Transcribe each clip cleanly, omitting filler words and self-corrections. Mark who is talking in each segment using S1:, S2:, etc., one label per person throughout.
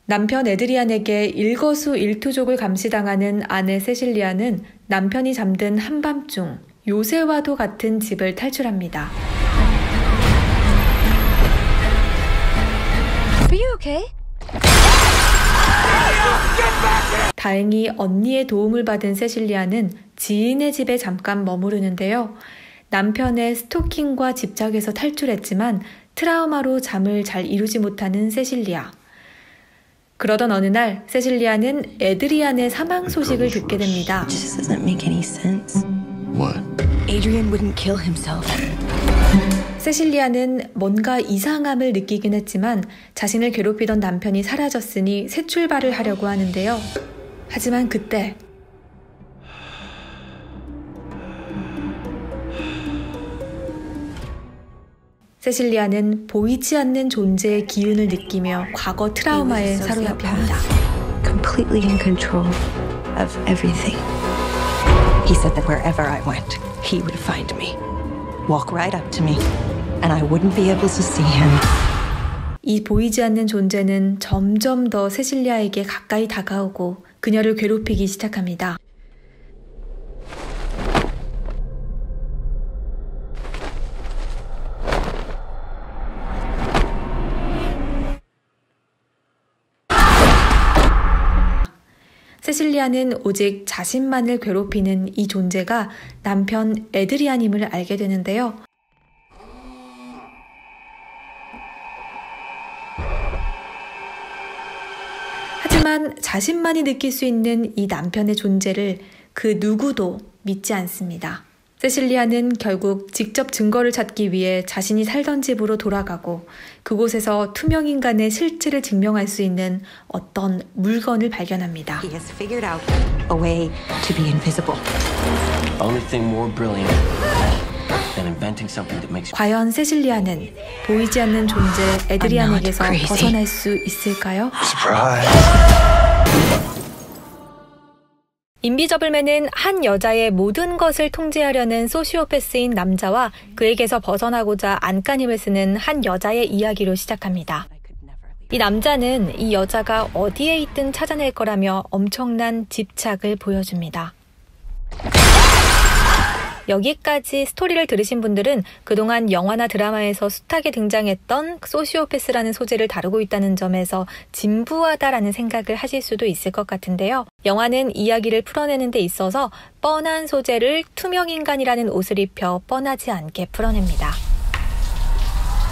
S1: 남편 에드리안에게 일거수일투족을 감시당하는 아내 세실리아는 남편이 잠든 한밤중 요새와도 같은 집을 탈출합니다.
S2: Are you okay?
S1: 다행히 언니의 도움을 받은 세실리아는 지인의 집에 잠깐 머무르는데요. 남편의 스토킹과 집착에서 탈출했지만 트라우마로 잠을 잘 이루지 못하는 세실리아. 그러던 어느 날 세실리아는 에드리안의 사망 소식을 듣게 됩니다.
S2: This doesn't make any sense.
S3: What?
S2: Adrian wouldn't kill himself.
S1: 세실리아는 뭔가 이상함을 느끼긴 했지만 자신을 괴롭히던 남편이 사라졌으니 새 출발을 하려고 하는데요. 하지만 그때 세실리아는 보이지 않는 존재의 기운을 느끼며 과거 트라우마에 사로잡힙니다.
S2: Completely in control of everything. He said that wherever I went, he would find me. Walk right up to me, and I wouldn't be able to see him.
S1: 이 보이지 않는 존재는 점점 더 세실리아에게 가까이 다가오고 그녀를 괴롭히기 시작합니다. 세실리아는 오직 자신만을 괴롭히는 이 존재가 남편 에드리안임을 알게 되는데요. 하지만 자신만이 느낄 수 있는 이 남편의 존재를 그 누구도 믿지 않습니다. 세실리아는 결국 직접 증거를 찾기 위해 자신이 살던 집으로 돌아가고 그곳에서 투명인간의 실체를 증명할 수 있는 어떤 물건을 발견합니다.
S2: He has figured out a way to be invisible.
S3: Only thing more brilliant than inventing something that makes you.
S1: 과연 세실리아는 보이지 않는 존재 에드리안에게서
S2: I'm not crazy.
S1: 벗어날 수 있을까요?
S3: Surprise.
S1: 인비저블맨은 한 여자의 모든 것을 통제하려는 소시오패스인 남자와 그에게서 벗어나고자 안간힘을 쓰는 한 여자의 이야기로 시작합니다. 이 남자는 이 여자가 어디에 있든 찾아낼 거라며 엄청난 집착을 보여줍니다. 여기까지 스토리를 들으신 분들은 그동안 영화나 드라마에서 숱하게 등장했던 소시오패스라는 소재를 다루고 있다는 점에서 진부하다라는 생각을 하실 수도 있을 것 같은데요. 영화는 이야기를 풀어내는 데 있어서 뻔한 소재를 투명인간이라는 옷을 입혀 뻔하지 않게 풀어냅니다.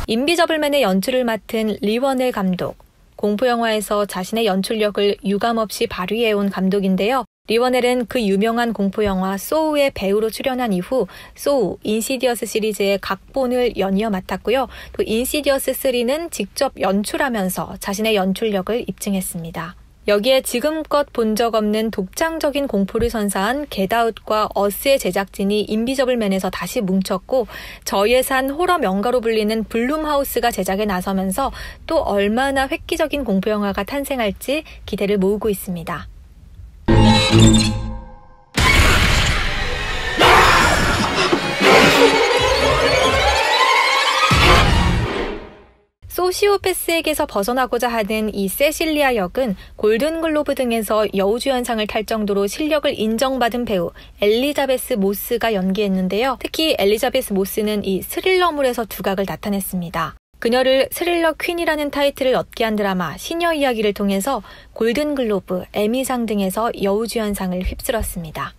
S1: 인비저블맨의 연출을 맡은 리워넬 감독, 공포영화에서 자신의 연출력을 유감없이 발휘해온 감독인데요. 리워넬은 그 유명한 공포영화 소우의 배우로 출연한 이후 소우, 인시디어스 시리즈의 각본을 연이어 맡았고요. 또 인시디어스 3는 직접 연출하면서 자신의 연출력을 입증했습니다. 여기에 지금껏 본 적 없는 독창적인 공포를 선사한 겟아웃과 어스의 제작진이 인비저블맨에서 다시 뭉쳤고 저예산 호러 명가로 불리는 블룸하우스가 제작에 나서면서 또 얼마나 획기적인 공포영화가 탄생할지 기대를 모으고 있습니다. 소시오패스에게서 벗어나고자 하는 이 세실리아 역은 골든글로브 등에서 여우주연상을 탈 정도로 실력을 인정받은 배우 엘리자베스 모스가 연기했는데요. 특히 엘리자베스 모스는 이 스릴러물에서 두각을 나타냈습니다. 그녀를 스릴러 퀸이라는 타이틀을 얻게 한 드라마 시녀 이야기를 통해서 골든글로브, 에미상 등에서 여우주연상을 휩쓸었습니다.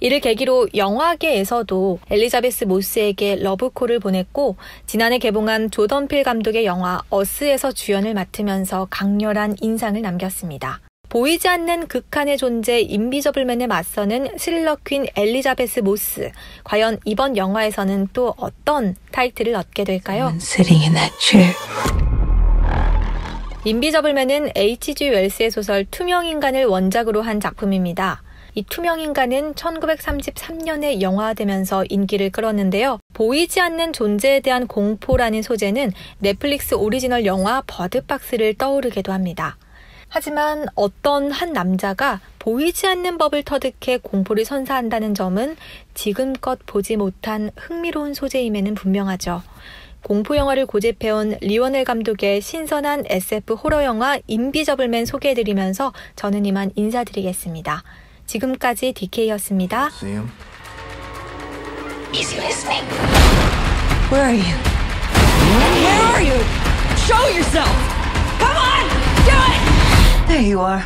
S1: 이를 계기로 영화계에서도 엘리자베스 모스에게 러브콜을 보냈고 지난해 개봉한 조던 필 감독의 영화 어스에서 주연을 맡으면서 강렬한 인상을 남겼습니다. 보이지 않는 극한의 존재 인비저블맨에 맞서는 스릴러 퀸 엘리자베스 모스. 과연 이번 영화에서는 또 어떤 타이틀을 얻게 될까요?
S2: Sitting in that chair.
S1: 인비저블맨은 H.G. 웰스의 소설 투명인간을 원작으로 한 작품입니다. 이 투명인간은 1933년에 영화화되면서 인기를 끌었는데요. 보이지 않는 존재에 대한 공포라는 소재는 넷플릭스 오리지널 영화 버드박스를 떠오르게도 합니다. 하지만 어떤 한 남자가 보이지 않는 법을 터득해 공포를 선사한다는 점은 지금껏 보지 못한 흥미로운 소재임에는 분명하죠. 공포 영화를 고집해온 리워넬 감독의 신선한 SF 호러 영화 인비저블맨 소개해드리면서 저는 이만 인사드리겠습니다. 지금까지 DK였습니다.
S4: See him?
S2: Easy listening. Where are you? Where are you? Show yourself! Come on! Do it! There you are.